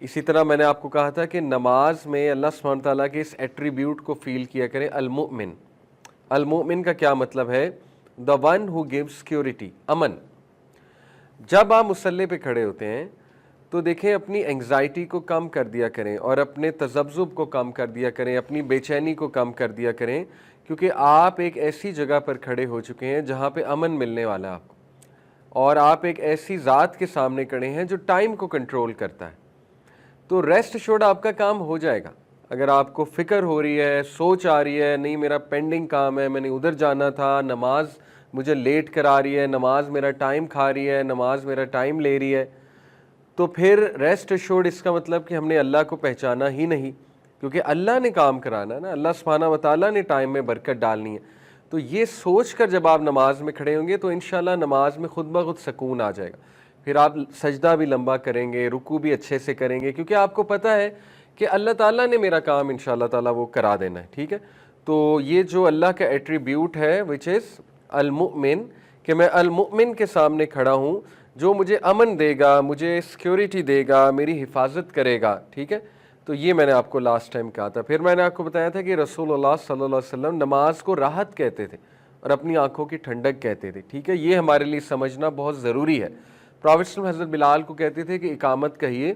اسی طرح میں نے آپ کو کہا تھا کہ نماز میں اللہ سبحانہ تعالیٰ کے اس ایٹریبیوٹ کو فیل کیا کریں، المؤمن۔ المؤمن کا کیا مطلب ہے؟ The one who give security, امن۔ جب آپ مصلی پہ کھڑے ہوتے ہیں تو دیکھیں اپنی انگزائٹی کو کم کر دیا کریں اور اپنے تذبذب کو کم کر دیا کریں، اپنی بے چینی کو کم کر دیا کریں، کیونکہ آپ ایک ایسی جگہ پر کھڑے ہو چکے ہیں جہاں پہ امن ملنے والا ہے آپ کو، اور آپ ایک ایسی ذات کے سامنے کھڑے ہیں جو ٹائم کو کنٹرول کرتا ہے۔ تو ریسٹ ایشورڈ آپ کا کام ہو جائے گا۔ اگر آپ کو فکر ہو رہی ہے، سوچ آ رہی ہے، نہیں میرا پینڈنگ کام ہے، میں نے ادھر جانا تھا، نماز مجھے لیٹ کرا رہی ہے، نماز میرا ٹائم کھا رہی ہے، نماز میرا ٹائم لے رہی ہے، تو پھر ریسٹ ایشورڈ اس کا مطلب کہ ہم نے اللہ کو پہچانا ہی نہیں، کیونکہ اللہ نے کام کرانا ہے نا، اللہ سبحانہ و تعالیٰ نے ٹائم میں برکت ڈالنی ہے۔ تو یہ سوچ کر جب آپ نماز میں کھڑے ہوں گے تو انشاءاللہ نماز میں خود بخود سکون آ جائے گا، پھر آپ سجدہ بھی لمبا کریں گے، رکوع بھی اچھے سے کریں گے، کیونکہ آپ کو پتہ ہے کہ اللہ تعالیٰ نے میرا کام انشاءاللہ تعالیٰ وہ کرا دینا ہے، ٹھیک ہے۔ تو یہ جو اللہ کا ایٹریبیوٹ ہے وچ از المؤمن، کہ میں المؤمن کے سامنے کھڑا ہوں جو مجھے امن دے گا، مجھے سیکیورٹی دے گا، میری حفاظت کرے گا، ٹھیک ہے۔ تو یہ میں نے آپ کو لاسٹ ٹائم کہا تھا۔ پھر میں نے آپ کو بتایا تھا کہ رسول اللہ صلی اللہ علیہ وسلم نماز کو راحت کہتے تھے اور اپنی آنکھوں کی ٹھنڈک کہتے تھے، ٹھیک ہے۔ یہ ہمارے لیے سمجھنا بہت ضروری ہے۔ پروفیٹ صلی اللہ علیہ وسلم حضرت بلال کو کہتے تھے کہ اقامت کہیے،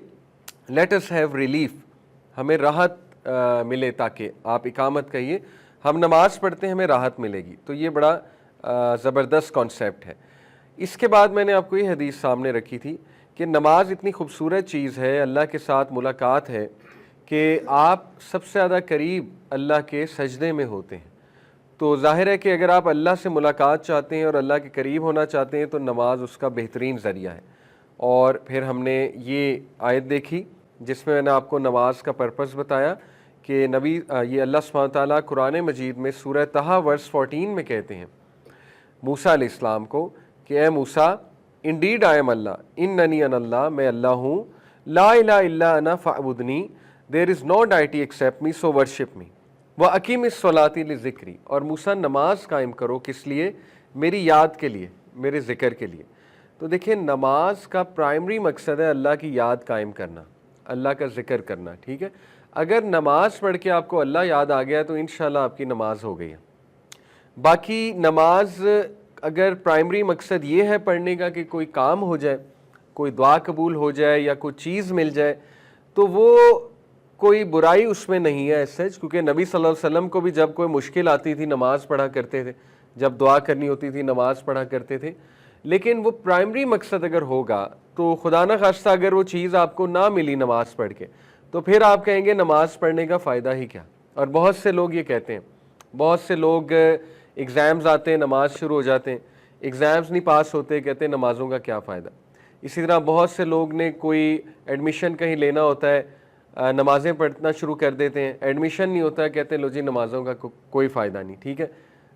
لیٹ اس ہیو ریلیف، ہمیں راحت ملے، تاکہ آپ اقامت کہیے، ہم نماز پڑھتے ہیں ہمیں راحت ملے گی۔ تو یہ بڑا زبردست کانسیپٹ ہے۔ اس کے بعد میں نے آپ کو یہ حدیث سامنے رکھی تھی کہ نماز اتنی خوبصورت چیز ہے، اللہ کے ساتھ ملاقات ہے کہ آپ سب سے زیادہ قریب اللہ کے سجدے میں ہوتے ہیں۔ تو ظاہر ہے کہ اگر آپ اللہ سے ملاقات چاہتے ہیں اور اللہ کے قریب ہونا چاہتے ہیں تو نماز اس کا بہترین ذریعہ ہے۔ اور پھر ہم نے یہ آیت دیکھی جس میں نے آپ کو نماز کا پرپس بتایا کہ نبی یہ اللہ سبحانہ تعالیٰ قرآن مجید میں سورہ طہ ورس 14 میں کہتے ہیں موسیٰ علیہ السلام کو کہ اے موسیٰ، انڈیڈ آئی ایم اللہ، اننی انا اللہ، میں اللہ ہوں، لا الہ الا انا فاعبدنی، دیر از نو ڈائٹی ایکسیپٹ می سو ورشپ می، وَأَقِمِ الصَّلَاةِ لِذِکْرِی، اور موسیٰ نماز قائم کرو کس لیے؟ میری یاد کے لیے، میرے ذکر کے لیے۔ تو دیکھیں نماز کا پرائمری مقصد ہے اللہ کی یاد قائم کرنا، اللہ کا ذکر کرنا، ٹھیک ہے۔ اگر نماز پڑھ کے آپ کو اللہ یاد آ گیا تو انشاءاللہ آپ کی نماز ہو گئی ہے۔ باقی نماز اگر پرائمری مقصد یہ ہے پڑھنے کا کہ کوئی کام ہو جائے، کوئی دعا قبول ہو جائے یا کوئی چیز مل جائے، تو وہ کوئی برائی اس میں نہیں ہے سچ، کیونکہ نبی صلی اللہ علیہ وسلم کو بھی جب کوئی مشکل آتی تھی نماز پڑھا کرتے تھے، جب دعا کرنی ہوتی تھی نماز پڑھا کرتے تھے۔ لیکن وہ پرائمری مقصد اگر ہوگا تو خدا نہ خواستہ اگر وہ چیز آپ کو نہ ملی نماز پڑھ کے تو پھر آپ کہیں گے نماز پڑھنے کا فائدہ ہی کیا۔ اور بہت سے لوگ یہ کہتے ہیں، بہت سے لوگ ایگزامز آتے ہیں نماز شروع ہو جاتے ہیں، ایگزامز نہیں پاس ہوتے، کہتے ہیں نمازوں کا کیا فائدہ۔ اسی طرح بہت سے لوگ نے کوئی ایڈمیشن کہیں لینا ہوتا ہے، نمازیں پڑھنا شروع کر دیتے ہیں، ایڈمیشن نہیں ہوتا ہے، کہتے ہیں لو جی نمازوں کا کوئی فائدہ نہیں، ٹھیک ہے۔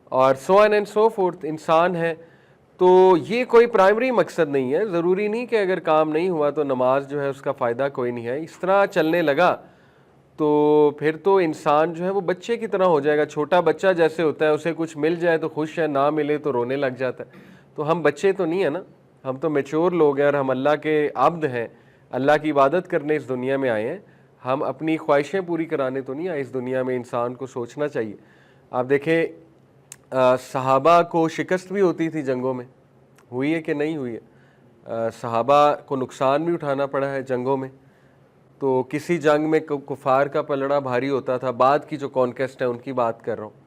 اور سو آن اینڈ سو فورتھ، انسان ہے تو یہ کوئی پرائمری مقصد نہیں ہے، ضروری نہیں کہ اگر کام نہیں ہوا تو نماز جو ہے اس کا فائدہ کوئی نہیں ہے۔ اس طرح چلنے لگا تو پھر تو انسان جو ہے وہ بچے کی طرح ہو جائے گا، چھوٹا بچہ جیسے ہوتا ہے، اسے کچھ مل جائے تو خوش ہے، نہ ملے تو رونے لگ جاتا ہے۔ تو ہم بچے تو نہیں ہیں نا، ہم تو میچور لوگ ہیں اور ہم اللہ کے عبد ہیں، اللہ کی عبادت کرنے اس دنیا میں آئے ہیں، ہم اپنی خواہشیں پوری کرانے تو نہیں آئے اس دنیا میں۔ انسان کو سوچنا چاہیے۔ آپ دیکھیں صحابہ کو شکست بھی ہوتی تھی جنگوں میں، ہوئی ہے کہ نہیں ہوئی ہے؟ صحابہ کو نقصان بھی اٹھانا پڑا ہے جنگوں میں۔ تو کسی جنگ میں کفار کا پلڑا بھاری ہوتا تھا، بعد کی جو کانکیسٹ ہے ان کی بات کر رہا ہوں،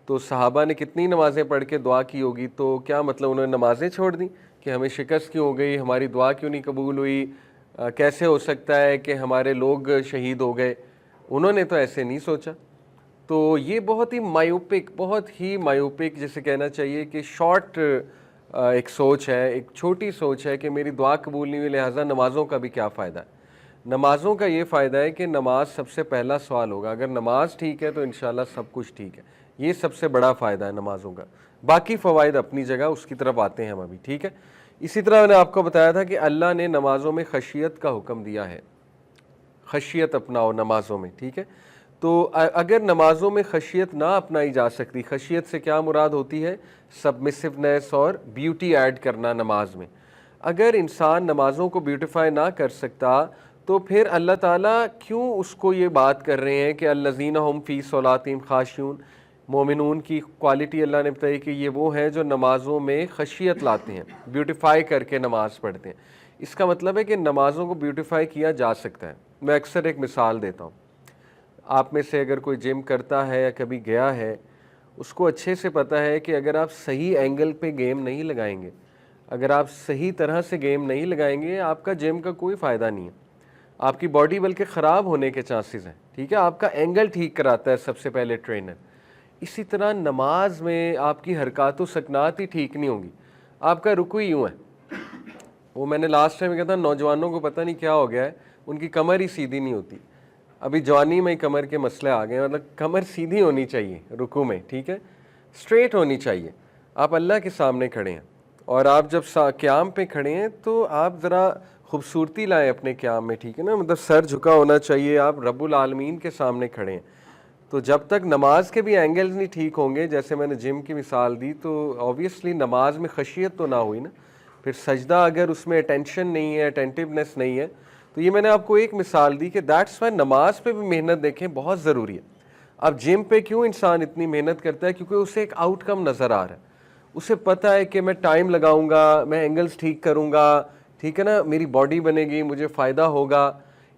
تو صحابہ نے کتنی نمازیں پڑھ کے دعا کی ہوگی، تو کیا مطلب انہوں نے نمازیں چھوڑ دیں کہ ہمیں شکست کیوں ہو گئی، ہماری دعا کیوں نہیں قبول ہوئی، کیسے ہو سکتا ہے کہ ہمارے لوگ شہید ہو گئے؟ انہوں نے تو ایسے نہیں سوچا۔ تو یہ بہت ہی مایوپک جسے کہنا چاہیے کہ شارٹ ایک سوچ ہے، ایک چھوٹی سوچ ہے کہ میری دعا قبول نہیں ہوئی لہٰذا نمازوں کا بھی کیا فائدہ ہے۔ نمازوں کا یہ فائدہ ہے کہ نماز سب سے پہلا سوال ہوگا، اگر نماز ٹھیک ہے تو انشاءاللہ سب کچھ ٹھیک ہے، یہ سب سے بڑا فائدہ ہے نمازوں کا۔ باقی فوائد اپنی جگہ، اس کی طرف آتے ہیں ہم ابھی، ٹھیک ہے۔ اسی طرح میں نے آپ کو بتایا تھا کہ اللہ نے نمازوں میں خشیت کا حکم دیا ہے، خشیت اپناؤ نمازوں میں، ٹھیک ہے۔ تو اگر نمازوں میں خشیت نہ اپنائی جا سکتی، خشیت سے کیا مراد ہوتی ہے؟ سبمسونیس اور بیوٹی ایڈ کرنا نماز میں۔ اگر انسان نمازوں کو بیوٹیفائی نہ کر سکتا تو پھر اللہ تعالیٰ کیوں اس کو یہ بات کر رہے ہیں کہ الذین هم فی صلاتہم خاشعون، مومنون کی کوالٹی اللہ نے بتائی کہ یہ وہ ہیں جو نمازوں میں خشیت لاتے ہیں، بیوٹیفائی کر کے نماز پڑھتے ہیں۔ اس کا مطلب ہے کہ نمازوں کو بیوٹیفائی کیا جا سکتا ہے۔ میں اکثر ایک مثال دیتا ہوں، آپ میں سے اگر کوئی جم کرتا ہے یا کبھی گیا ہے، اس کو اچھے سے پتہ ہے کہ اگر آپ صحیح اینگل پہ گیم نہیں لگائیں گے، اگر آپ صحیح طرح سے گیم نہیں لگائیں گے، آپ کا جم کا کوئی فائدہ نہیں ہے، آپ کی باڈی بلکہ خراب ہونے کے چانسز ہیں، ٹھیک ہے۔ آپ کا اینگل ٹھیک کراتا ہے سب سے پہلے ٹرینر۔ اسی طرح نماز میں آپ کی حرکات و سکنات ہی ٹھیک نہیں ہوں گی، آپ کا رکوع ہی یوں ہے۔ وہ میں نے لاسٹ ٹائم کہا تھا، نوجوانوں کو پتہ نہیں کیا ہو گیا ہے، ان کی کمر ہی سیدھی نہیں ہوتی۔ ابھی جوانی میں ہی کمر کے مسئلے آ گئے ہیں، مطلب کمر سیدھی ہونی چاہیے رکوع میں، ٹھیک ہے، اسٹریٹ ہونی چاہیے۔ آپ اللہ کے سامنے کھڑے ہیں، اور آپ جب قیام پہ کھڑے ہیں تو آپ ذرا خوبصورتی لائیں اپنے قیام میں، ٹھیک ہے نا، مطلب سر جھکا ہونا چاہیے، آپ رب العالمین کے سامنے کھڑے ہیں۔ تو جب تک نماز کے بھی اینگلز نہیں ٹھیک ہوں گے، جیسے میں نے جم کی مثال دی، تو آبویسلی نماز میں خشیت تو نہ ہوئی نا، پھر سجدہ اگر اس میں اٹینشن نہیں ہے، اٹینٹیونیس نہیں ہے، تو یہ میں نے آپ کو ایک مثال دی کہ دیٹس وائی نماز پہ بھی محنت دیکھیں بہت ضروری ہے۔ اب جم پہ کیوں انسان اتنی محنت کرتا ہے؟ کیونکہ اسے ایک آؤٹ کم نظر آ رہا ہے، اسے پتہ ہے کہ میں ٹائم لگاؤں گا، میں اینگلز ٹھیک کروں گا، ٹھیک ہے نا، میری باڈی بنے گی، مجھے فائدہ ہوگا۔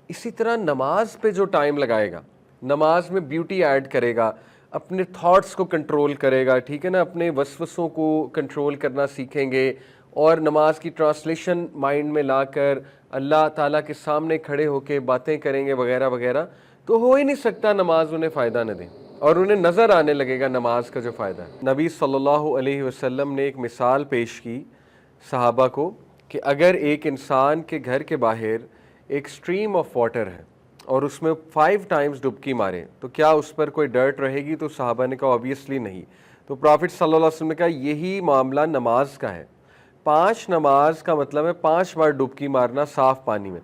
اسی طرح نماز پہ جو ٹائم لگائے گا، نماز میں بیوٹی ایڈ کرے گا، اپنے تھاٹس کو کنٹرول کرے گا، ٹھیک ہے نا، اپنے وسوسوں کو کنٹرول کرنا سیکھیں گے، اور نماز کی ٹرانسلیشن مائنڈ میں لا کر اللہ تعالیٰ کے سامنے کھڑے ہو کے باتیں کریں گے وغیرہ وغیرہ، تو ہو ہی نہیں سکتا نماز انہیں فائدہ نہ دے، اور انہیں نظر آنے لگے گا نماز کا جو فائدہ ہے۔ نبی صلی اللہ علیہ وسلم نے ایک مثال پیش کی صحابہ کو کہ اگر ایک انسان کے گھر کے باہر ایک سٹریم آف واٹر ہے اور اس میں 5 ٹائمز ڈبکی مارے تو کیا اس پر کوئی ڈرٹ رہے گی؟ تو صحابہ نے کہا آبویسلی نہیں۔ تو پرافٹ صلی اللہ علیہ وسلم نے کہا یہی معاملہ نماز کا ہے، 5 نماز کا مطلب ہے 5 بار ڈبکی مارنا صاف پانی میں،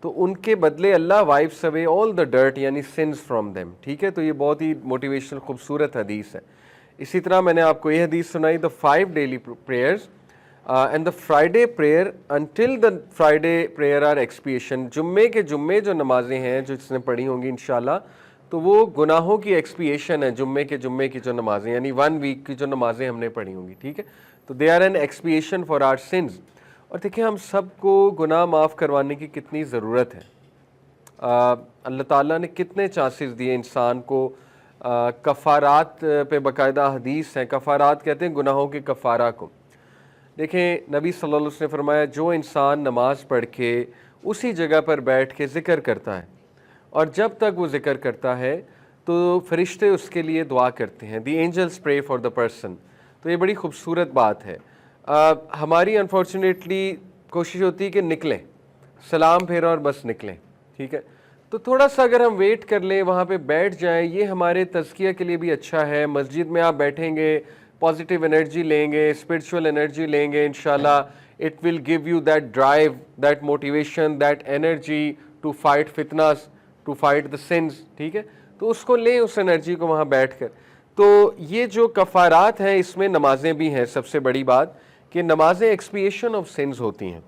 تو ان کے بدلے اللہ وائپس اوے آل دا ڈرٹ یعنی سنز فرام دیم، ٹھیک ہے۔ تو یہ بہت ہی موٹیویشنل خوبصورت حدیث ہے۔ اسی طرح میں نے آپ کو یہ حدیث سنائی، the 5 daily prayers and the Friday prayer until the Friday prayer are expiation, جمعے کے جمعے جو نمازیں ہیں جو جس نے پڑھی ہوں گی انشاءاللہ، تو وہ گناہوں کی ایکسپیشن ہے، جمعے کے جمعے کی جو نمازیں یعنی 1 ویک کی جو نمازیں ہم نے پڑھی ہوں گی، ٹھیک ہے، تو they are an expiation for our sins. اور دیکھیں ہم سب کو گناہ معاف کروانے کی کتنی ضرورت ہے، اللہ تعالیٰ نے کتنے چانسز دیے انسان کو، کفارات پہ باقاعدہ حدیث ہیں، کفارات کہتے ہیں گناہوں کے کفارہ کو۔ دیکھیں نبی صلی اللہ علیہ وسلم نے فرمایا جو انسان نماز پڑھ کے اسی جگہ پر بیٹھ کے ذکر کرتا ہے، اور جب تک وہ ذکر کرتا ہے تو فرشتے اس کے لیے دعا کرتے ہیں، the angels pray for the person. تو یہ بڑی خوبصورت بات ہے۔ ہماری انفارچونیٹلی کوشش ہوتی ہے کہ نکلیں، سلام پھیرا اور بس نکلیں، ٹھیک ہے، تو تھوڑا سا اگر ہم ویٹ کر لیں، وہاں پہ بیٹھ جائیں، یہ ہمارے تزکیہ کے لیے بھی اچھا ہے۔ مسجد میں آپ بیٹھیں گے، پازیٹیو انرجی لیں گے، اسپرچول انرجی لیں گے انشاءاللہ، it will give you that drive, that motivation, that energy to fight فتناس، ٹو فائٹ دا سنز، ٹھیک ہے، تو اس کو لیں، اس انرجی کو وہاں بیٹھ کر۔ تو یہ جو کفارات ہیں اس میں نمازیں بھی ہیں، سب سے بڑی بات کہ نمازیں ایکسپیشن آف سنز ہوتی ہیں۔